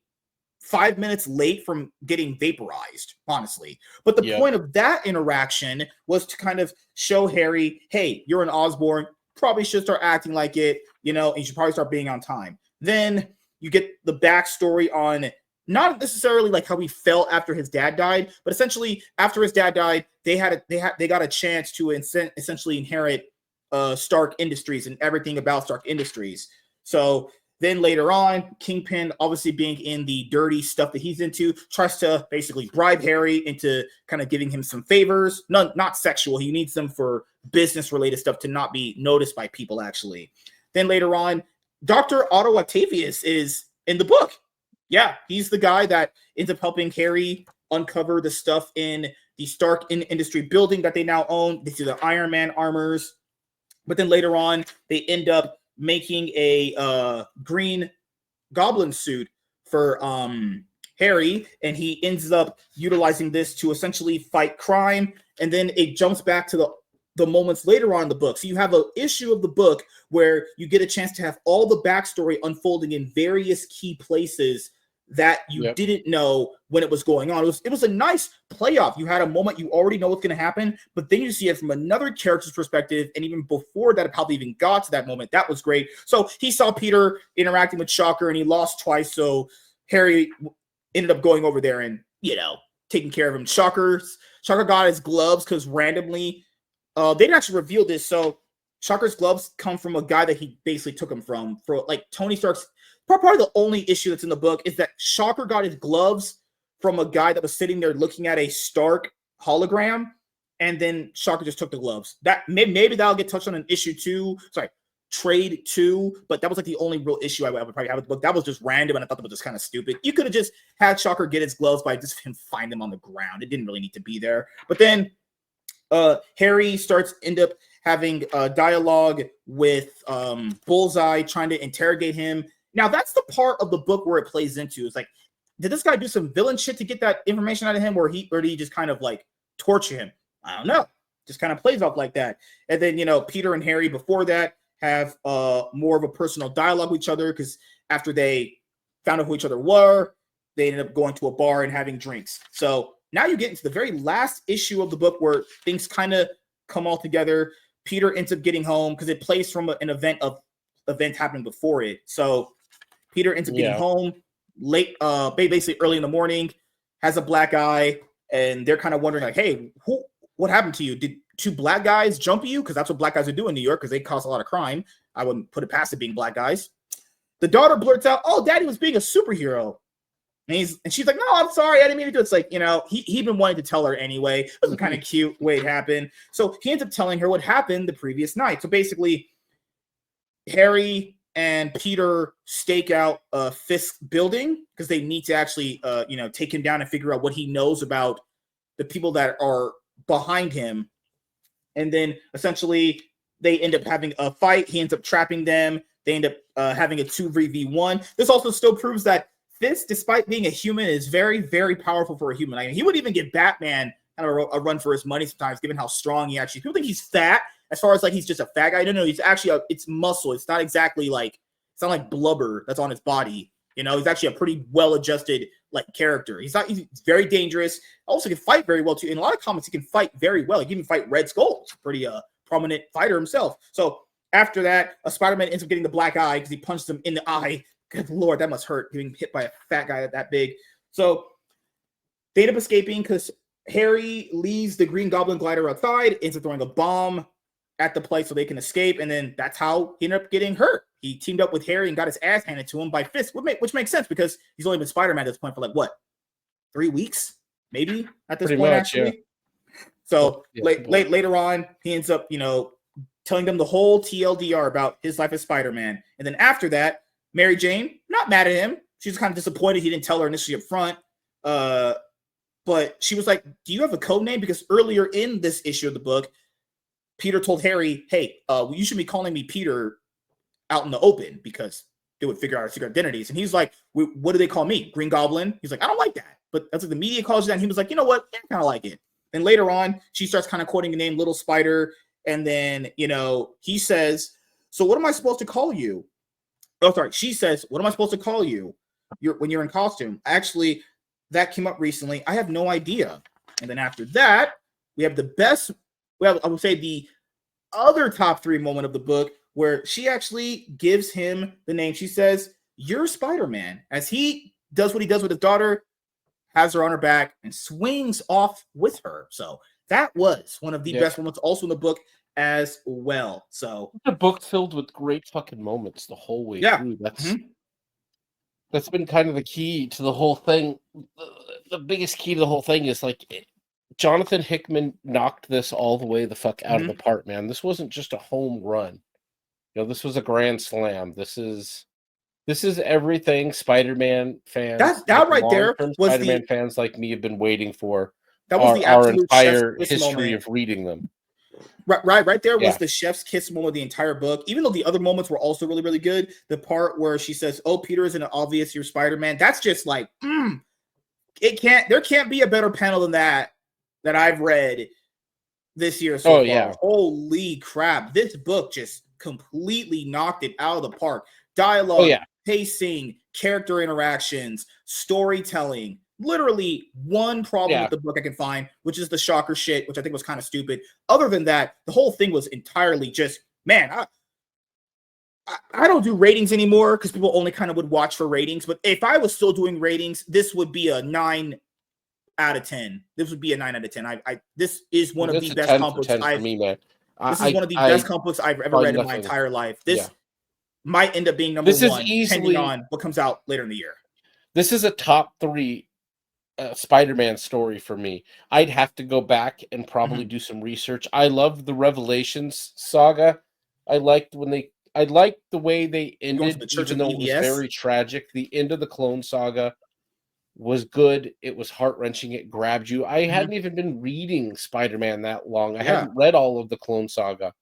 [SPEAKER 1] 5 minutes late from getting vaporized, honestly. But the point of that interaction was to kind of show Harry, hey, you're an Osborn, probably should start acting like it, and you should probably start being on time. Then you get the backstory on not necessarily like how he felt after his dad died, but essentially after his dad died, they got a chance to essentially inherit Stark Industries and everything about Stark Industries. So then later on, Kingpin, obviously being in the dirty stuff that he's into, tries to basically bribe Harry into kind of giving him some favors. Not sexual. He needs them for business-related stuff to not be noticed by people, actually. Then later on, Dr. Otto Octavius is in the book. Yeah, he's the guy that ends up helping Harry uncover the stuff in the Stark Industry building that they now own. They see the Iron Man armors. But then later on, they end up making a green goblin suit for Harry, and he ends up utilizing this to essentially fight crime. And then it jumps back to the moments later on in the book. So you have an issue of the book where you get a chance to have all the backstory unfolding in various key places that you didn't know when it was going on. It was a nice playoff. You had a moment you already know what's going to happen, but then you see it from another character's perspective, and even before that, how they even got to that moment. That was great. So he saw Peter interacting with Shocker, and he lost twice, so Harry ended up going over there and, taking care of him. Shocker got his gloves because randomly, they didn't actually reveal this, so Shocker's gloves come from a guy that he basically took them from. For like Tony Stark's, probably the only issue that's in the book is that Shocker got his gloves from a guy that was sitting there looking at a Stark hologram, and then Shocker just took the gloves. That maybe that'll get touched on in trade 2, but that was like the only real issue I would probably have with the book. That was just random, and I thought that was just kind of stupid. You could have just had Shocker get his gloves by just him find them on the ground. It didn't really need to be there. But then Harry end up having a dialogue with Bullseye, trying to interrogate him. Now, that's the part of the book where it plays into. It's like, did this guy do some villain shit to get that information out of him, or did he just kind of like torture him? I don't know. Just kind of plays off like that. And then, Peter and Harry before that have more of a personal dialogue with each other, because after they found out who each other were, they ended up going to a bar and having drinks. So now you get into the very last issue of the book where things kind of come all together. Peter ends up getting home because it plays from an event happening before it. So Peter ends up getting home late, basically early in the morning, has a black eye, and they're kind of wondering like, hey, what happened to you? Did 2 black guys jump you? Because that's what black guys would do in New York, because they cause a lot of crime. I wouldn't put it past it being black guys. The daughter blurts out, oh, daddy was being a superhero. And she's like, no, I'm sorry, I didn't mean to do it. It's like, he'd been wanting to tell her anyway. It was kind of cute the way it happened. So he ends up telling her what happened the previous night. So basically, Harry and Peter stake out Fisk's building because they need to actually, take him down and figure out what he knows about the people that are behind him. And then essentially they end up having a fight. He ends up trapping them. They end up having a 2v1. This also still proves that Fisk, despite being a human, is very, very powerful for a human. I mean, he would even give Batman kind of a run for his money sometimes, given how strong he actually is. People think he's fat, as far as like he's just a fat guy. No, he's actually it's muscle. It's not exactly like, it's not like blubber that's on his body. He's actually a pretty well-adjusted like character. He's very dangerous. Also can fight very well too. In a lot of comics, he can fight very well. He can even fight Red Skull. He's a pretty prominent fighter himself. So after that, Spider-Man ends up getting the black eye because he punched him in the eye. Good Lord, that must hurt, getting hit by a fat guy that big. So they end up escaping because Harry leaves the Green Goblin glider outside, ends up throwing a bomb at the place so they can escape, and then that's how he ended up getting hurt. He teamed up with Harry and got his ass handed to him by Fisk, which makes sense because he's only been Spider-Man at this point for like, what, 3 weeks? Maybe at this point, actually. Yeah. So later on, he ends up, telling them the whole TLDR about his life as Spider-Man. And then after that, Mary Jane, not mad at him. she was kind of disappointed he didn't tell her initially up front. But she was like, do you have a code name? Because earlier in this issue of the book, Peter told Harry, hey, you should be calling me Peter out in the open because they would figure out our secret identities. And he's like, what do they call me? Green Goblin? He's like, I don't like that. But that's what the media calls you that. And he was like, you know what? I kind of like it. And later on, she starts kind of quoting the name Little Spider. And then, he says, so what am I supposed to call you? Oh, sorry. She says, what am I supposed to call you when you're in costume? Actually, that came up recently. I have no idea. And then after that, we have I would say the other top 3 moment of the book where she actually gives him the name. She says, you're Spider-Man. As he does what he does with his daughter, has her on her back, and swings off with her. So that was one of the best moments also in the book as well. So
[SPEAKER 2] the book filled with great fucking moments the whole way through. That's been kind of the key to the whole thing. The biggest key to the whole thing is like Jonathan Hickman knocked this all the way the fuck out of the park, man. This wasn't just a home run. This was a grand slam. This is everything Spider-Man fans.
[SPEAKER 1] That right there was
[SPEAKER 2] Spider-Man fans like me have been waiting for.
[SPEAKER 1] That was the absolute
[SPEAKER 2] entire history of reading them.
[SPEAKER 1] Right there was the chef's kiss moment of the entire book. Even though the other moments were also really, really good, the part where she says, "Oh, Peter isn't obvious. You're Spider-Man." That's just like, there can't be a better panel than that I've read this year so far.
[SPEAKER 2] Yeah.
[SPEAKER 1] Holy crap! This book just completely knocked it out of the park. Dialogue, pacing, character interactions, storytelling. Literally one problem with the book I can find, which is the shocker shit, which I think was kind of stupid. Other than that, the whole thing was entirely just, man, I don't do ratings anymore because people only kind of would watch for ratings. But if I was still doing ratings, this would be a 9 out of 10. This would be a 9 out of 10. This is one of the best comic books I've me, man. This is one of the best comic books I've ever read in my entire life. This might end up being number one, depending on what comes out later in the year.
[SPEAKER 2] This is a top 3 Spider-Man story for me. I'd have to go back and probably do some research. I love the Revelations saga. I liked the way they ended, even though it was very tragic. The end of the Clone Saga was good. It was heart-wrenching. It grabbed you. I hadn't even been reading Spider-Man that long. I hadn't read all of the Clone Saga.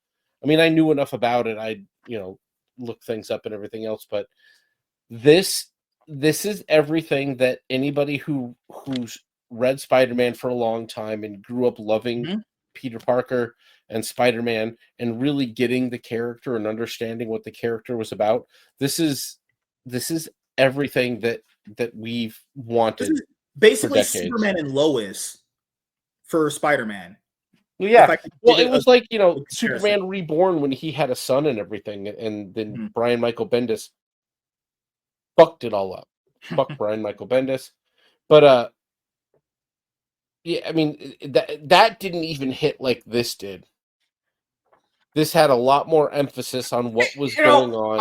[SPEAKER 2] I mean, I knew enough about it. I, look things up and everything else, but this is everything that anybody who's read Spider-Man for a long time and grew up loving Peter Parker and Spider-Man and really getting the character and understanding what the character was about. This is everything that we've wanted. This is
[SPEAKER 1] basically Superman and Lois for Spider-Man.
[SPEAKER 2] Yeah. Well, it was like, Superman Reborn when he had a son and everything, and then Brian Michael Bendis fucked it all up. Fuck Brian Michael Bendis. But I mean that didn't even hit like this did. This had a lot more emphasis on what was going on.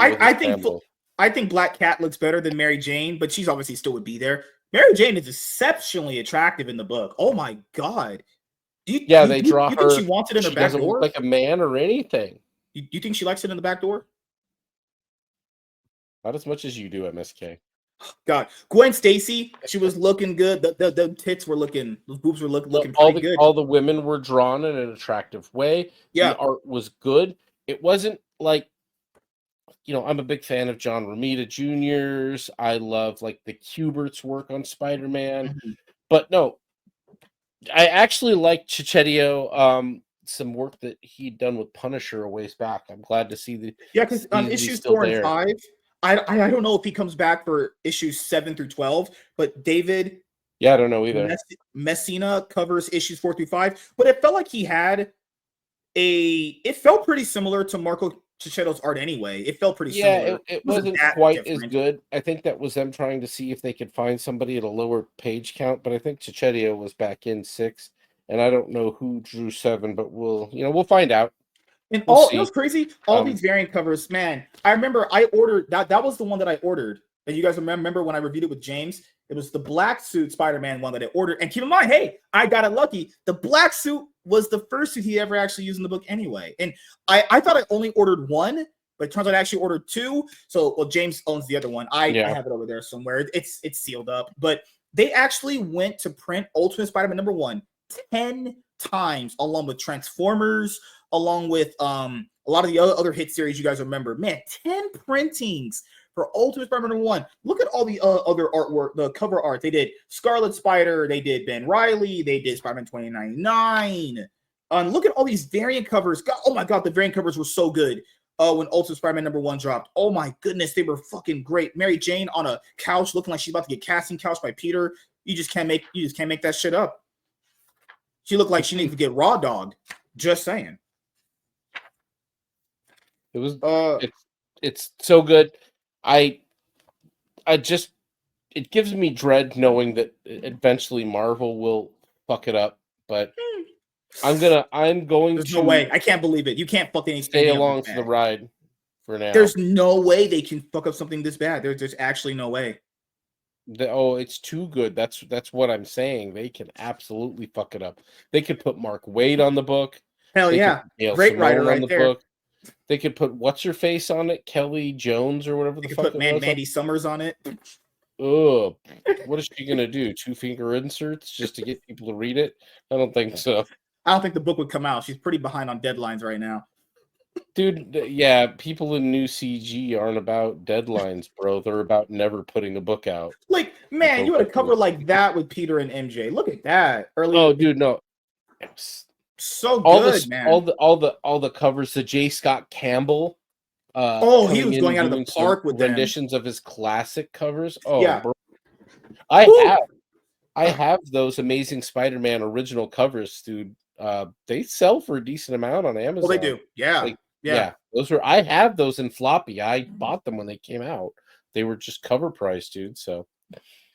[SPEAKER 1] I think Black Cat looks better than Mary Jane, but she's obviously still would be there. Mary Jane is exceptionally attractive in the book. Oh my god.
[SPEAKER 2] They draw her.
[SPEAKER 1] You think she wants it in her back
[SPEAKER 2] door?
[SPEAKER 1] Look
[SPEAKER 2] like a man or anything.
[SPEAKER 1] You think she likes it in the back door?
[SPEAKER 2] Not as much as you do, MSK.
[SPEAKER 1] God, Gwen Stacy, she was looking good. The tits were looking, those boobs were looking pretty good.
[SPEAKER 2] All the women were drawn in an attractive way.
[SPEAKER 1] Yeah,
[SPEAKER 2] the art was good. It wasn't like, I'm a big fan of John Romita Jr.'s. I love like the Kubert's work on Spider-Man, but no, I actually like Chichetio. Some work that he'd done with Punisher a ways back. I'm glad to see
[SPEAKER 1] because on issues 4 and 5. I don't know if he comes back for issues 7 through 12, but David.
[SPEAKER 2] Yeah, I don't know either.
[SPEAKER 1] Messina covers issues 4 through 5, but it felt like he had it felt pretty similar to Marco Cicchetto's art anyway. It felt pretty similar.
[SPEAKER 2] It wasn't quite as good. I think that was them trying to see if they could find somebody at a lower page count, but I think Cicchetto was back in 6, and I don't know who drew 7, but we'll find out.
[SPEAKER 1] And it was crazy. All these variant covers, man. I remember I ordered that. That was the one that I ordered. And you guys remember when I reviewed it with James? It was the black suit Spider-Man one that I ordered. And keep in mind, hey, I got it lucky. The black suit was the first suit he ever actually used in the book anyway. And I thought I only ordered one, but it turns out I actually ordered 2. So, well, James owns the other one. I have it over there somewhere. It's sealed up, but they actually went to print Ultimate Spider-Man #1 10 times, along with Transformers, along with a lot of the other hit series you guys remember. Man, 10 printings for Ultimate Spider-Man #1. Look at all the other artwork, the cover art. They did Scarlet Spider, they did Ben Reilly, they did Spider-Man 2099. Look at all these variant covers. God, oh my God, the variant covers were so good. When Ultimate Spider-Man #1 dropped. Oh my goodness, they were fucking great. Mary Jane on a couch looking like she's about to get casting couch by Peter. You just can't make that shit up. She looked like she needed to get raw dogged. Just saying.
[SPEAKER 2] It was it's so good. I just, it gives me dread knowing that eventually Marvel will fuck it up, but I'm going
[SPEAKER 1] There's
[SPEAKER 2] to
[SPEAKER 1] no way. I can't believe it. You can't fuck anything.
[SPEAKER 2] Stay along for the ride for now.
[SPEAKER 1] There's no way they can fuck up something this bad. There's actually no way.
[SPEAKER 2] It's too good. That's what I'm saying. They can absolutely fuck it up. They could put Mark Waid on the book.
[SPEAKER 1] Hell yeah. Great writer right there. Book.
[SPEAKER 2] They could put what's her face on it, Kelly Jones or whatever the fuck.
[SPEAKER 1] Put Mandy Summers on it.
[SPEAKER 2] Oh, what is she gonna do? 2-finger inserts just to get people to read it? I don't think so.
[SPEAKER 1] I don't think the book would come out. She's pretty behind on deadlines right now.
[SPEAKER 2] Dude, yeah, people in new CG aren't about deadlines, bro. They're about never putting a book out.
[SPEAKER 1] Like, man, you had a cover like that with Peter and MJ. Look at that.
[SPEAKER 2] Oh, dude, no.
[SPEAKER 1] So good, man.
[SPEAKER 2] All the covers, the J. Scott Campbell.
[SPEAKER 1] He was going out of the park with
[SPEAKER 2] renditions of his classic covers. Oh,
[SPEAKER 1] yeah.
[SPEAKER 2] Bro. I have those Amazing Spider-Man original covers, dude. They sell for a decent amount on Amazon.
[SPEAKER 1] Well, they do. Yeah.
[SPEAKER 2] Yeah. I have those in floppy. I bought them when they came out. They were just cover price, dude. So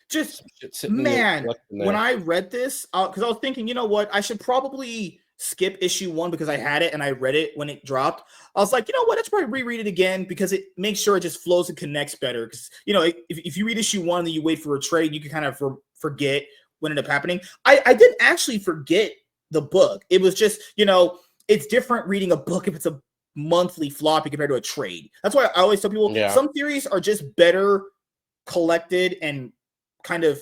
[SPEAKER 1] just, man, when I read this, because I was thinking, you know what, I should probably skip issue 1 because I had it and I read it when it dropped. I was like, you know what, let's probably reread it again because it makes sure it just flows and connects better. Because, you know, if you read issue 1 and then you wait for a trade, you can kind of forget what ended up happening. I didn't actually forget the book. It was just, you know, it's different reading a book if it's a monthly floppy compared to a trade. That's why I always tell people some theories are just better collected and kind of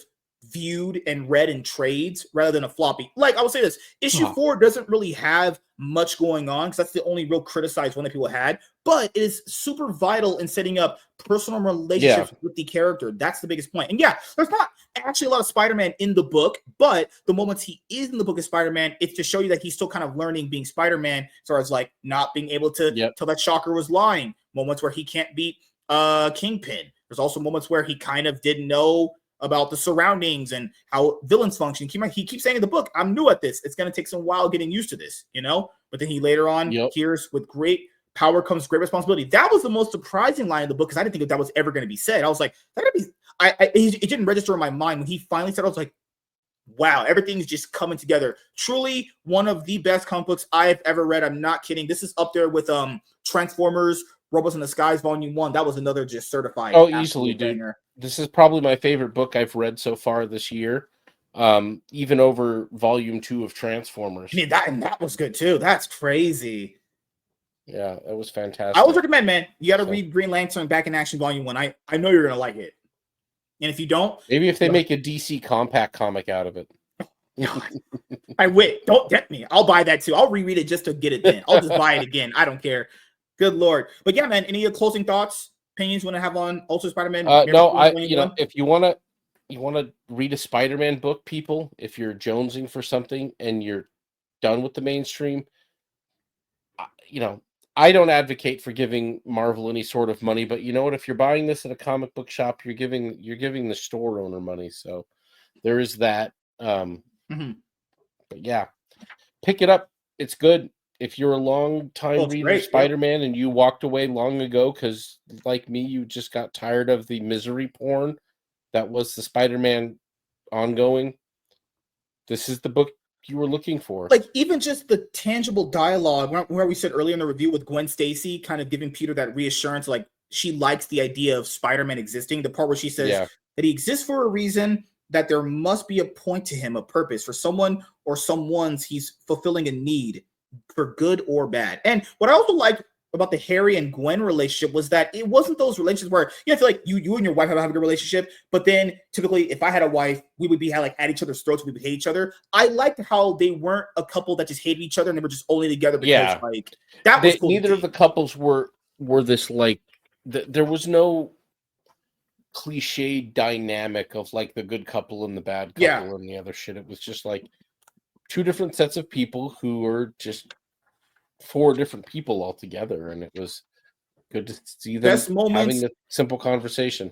[SPEAKER 1] viewed and read in trades rather than a floppy. Like, I will say this, issue 4 doesn't really have much going on because that's the only real criticized one that people had, but it is super vital in setting up personal relationships with the character. That's the biggest point. And yeah, there's not actually a lot of Spider-Man in the book, but the moments he is in the book of Spider-Man, it's to show you that he's still kind of learning being Spider-Man, as far as like not being able to tell that Shocker was lying, moments where he can't beat Kingpin. There's also moments where he kind of didn't know about the surroundings and how villains function. He keeps saying in the book, I'm new at this. It's going to take some while getting used to this, you know? But then he later on hears, with great power comes great responsibility. That was the most surprising line in the book because I didn't think that was ever going to be said. I was like, it didn't register in my mind. When he finally said, I was like, wow, everything's just coming together. Truly one of the best comic books I've ever read. I'm not kidding. This is up there with Transformers, Robots in the Skies, Volume 1. That was another just certified.
[SPEAKER 2] Oh, easily, dude. This is probably my favorite book I've read so far this year, even over Volume 2 of Transformers.
[SPEAKER 1] I mean, that was good too. That's crazy.
[SPEAKER 2] Yeah, that was fantastic.
[SPEAKER 1] I always recommend, man, you got to read Green Lantern Back in Action Volume 1. I know you're going to like it. And if you don't...
[SPEAKER 2] Maybe if they make a DC compact comic out of it.
[SPEAKER 1] I wait. Don't get me. I'll buy that too. I'll reread it just to get it then. I'll just buy it again. I don't care. Good Lord. But yeah, man, any closing thoughts, opinions you want to have on Ultimate Spider-Man?
[SPEAKER 2] If you want to read a Spider-Man book, people, if you're jonesing for something and you're done with the mainstream, I don't advocate for giving Marvel any sort of money, but you know what? If you're buying this at a comic book shop, you're giving the store owner money. So there is that. But yeah, pick it up. It's good. If you're a long time reader of Spider-Man and you walked away long ago because, like me, you just got tired of the misery porn that was the Spider-Man ongoing, this is the book you were looking for.
[SPEAKER 1] Like, even just the tangible dialogue where we said earlier in the review with Gwen Stacy kind of giving Peter that reassurance, like she likes the idea of Spider-Man existing. The part where she says that he exists for a reason, that there must be a point to him, a purpose for someone or someone's, he's fulfilling a need for good or bad. And what I also like about the Harry and Gwen relationship was that it wasn't those relationships where I feel like you and your wife have a good relationship, but then typically if I had a wife, we would be like at each other's throats, we would hate each other. I liked how they weren't a couple that just hated each other and they were just only together because like that was cool.
[SPEAKER 2] Neither of the couples were this like there was no cliche dynamic of like the good couple and the bad couple and the other shit. It was just like two different sets of people who were just four different people altogether, and it was good to see them having a simple conversation.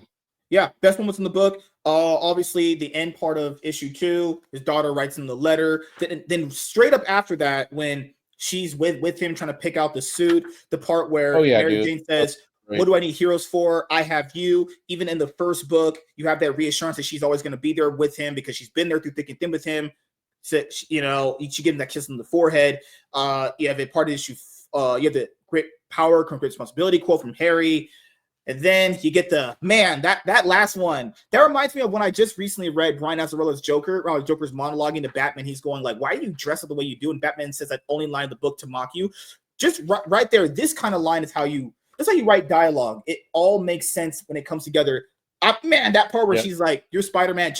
[SPEAKER 1] Yeah, best moments in the book. Obviously, the end part of issue 2, his daughter writes him the letter. Then straight up after that, when she's with him trying to pick out the suit, the part where Mary Jane says, what do I need heroes for? I have you. Even in the first book, you have that reassurance that she's always going to be there with him because she's been there through thick and thin with him. So, you know, she gives him that kiss on the forehead. You have a part of issue. You have the great power, great responsibility quote from Harry. And then you get the that last one. That reminds me of when I just recently read Brian Azzarella's Joker. Joker's monologuing to Batman. He's going like, why do you dress up the way you do? And Batman says that only line in the book to mock you. Just right there, this kind of line is how you write dialogue. It all makes sense when it comes together. That part where she's like, you're Spider-Man,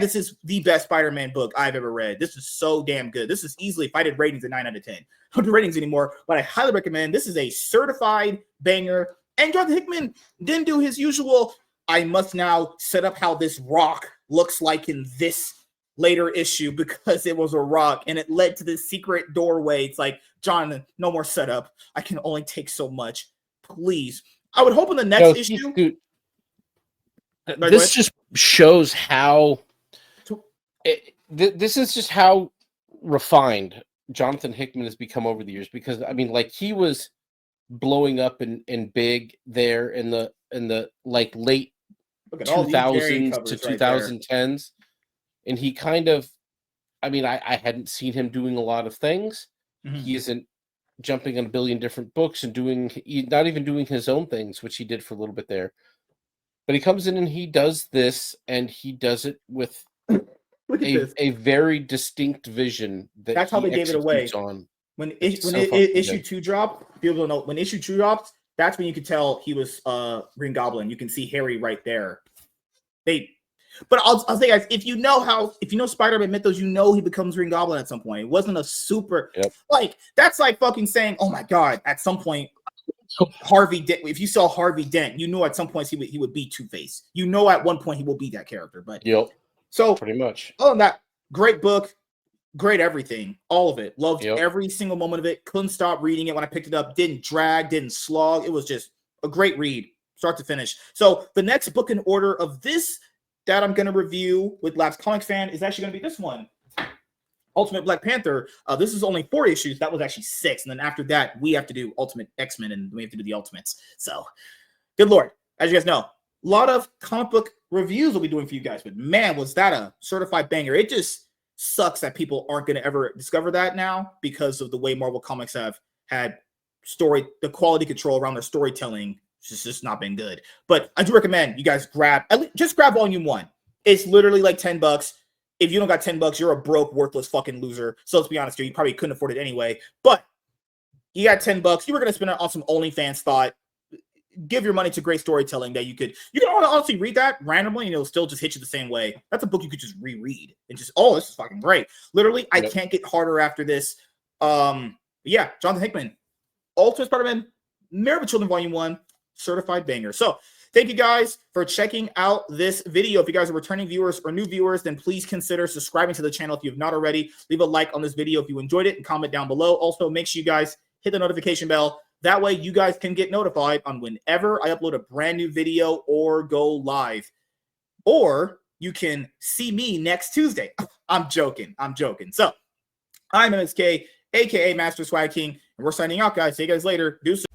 [SPEAKER 1] this is the best Spider-Man book I've ever read. This is so damn good. This is easily, if I did ratings, a 9 out of 10. I don't do ratings anymore, but I highly recommend. This is a certified banger. And Jonathan Hickman didn't do his usual, I must now set up how this rock looks like in this later issue because it was a rock and it led to this secret doorway. It's like, Jonathan, no more setup. I can only take so much. Please. I would hope in the next issue.
[SPEAKER 2] Dude, this just shows how this is just how refined Jonathan Hickman has become over the years, because I mean, like, he was blowing up and big there in the like late 2000s to 2010s, and he kind of, I mean, I hadn't seen him doing a lot of things. He isn't jumping on a billion different books and not even doing his own things, which he did for a little bit there. But he comes in and he does this, and he does it with a very distinct vision. That's
[SPEAKER 1] how they gave it away. When issue 2 dropped, people don't know. When issue 2 dropped, that's when you could tell he was Green Goblin. You can see Harry right there. But I'll say, guys, if you know Spider-Man mythos, you know he becomes Green Goblin at some point. It wasn't a super like that's like fucking saying, oh my god, at some point. Harvey Dent. If you saw Harvey Dent, you know at some point he would be Two-Face. You know at one point he will be that character. But so
[SPEAKER 2] pretty much.
[SPEAKER 1] Other than that, great book, great everything, all of it. Loved every single moment of it. Couldn't stop reading it when I picked it up. Didn't drag, didn't slog. It was just a great read, start to finish. So the next book in order of this that I'm going to review with Labs Comic Fan is actually going to be this one. Ultimate Black Panther. This is only 4 issues. That was actually 6. And then after that, we have to do Ultimate X-Men and we have to do the Ultimates. So, good Lord. As you guys know, a lot of comic book reviews we'll be doing for you guys. But man, was that a certified banger. It just sucks that people aren't going to ever discover that now because of the way Marvel Comics have had the quality control around their storytelling. It's just not been good. But I do recommend you guys grab Volume 1. It's literally like $10. If you don't got $10, you're a broke, worthless fucking loser. So let's be honest here, you probably couldn't afford it anyway. But you got $10, you were gonna spend it on some OnlyFans thought. Give your money to great storytelling that you can honestly read that randomly and it'll still just hit you the same way. That's a book you could just reread and just, oh, this is fucking great. Literally, I can't get harder after this. Yeah, Jonathan Hickman, Ultimate Spider-Man, Married with Children Volume 1, certified banger. So thank you guys for checking out this video. If you guys are returning viewers or new viewers, then please consider subscribing to the channel if you have not already. Leave a like on this video if you enjoyed it and comment down below. Also, make sure you guys hit the notification bell. That way you guys can get notified on whenever I upload a brand new video or go live. Or you can see me next Tuesday. I'm joking. So I'm MSK, aka Master Swag King, and we're signing out, guys. See you guys later. Deuces.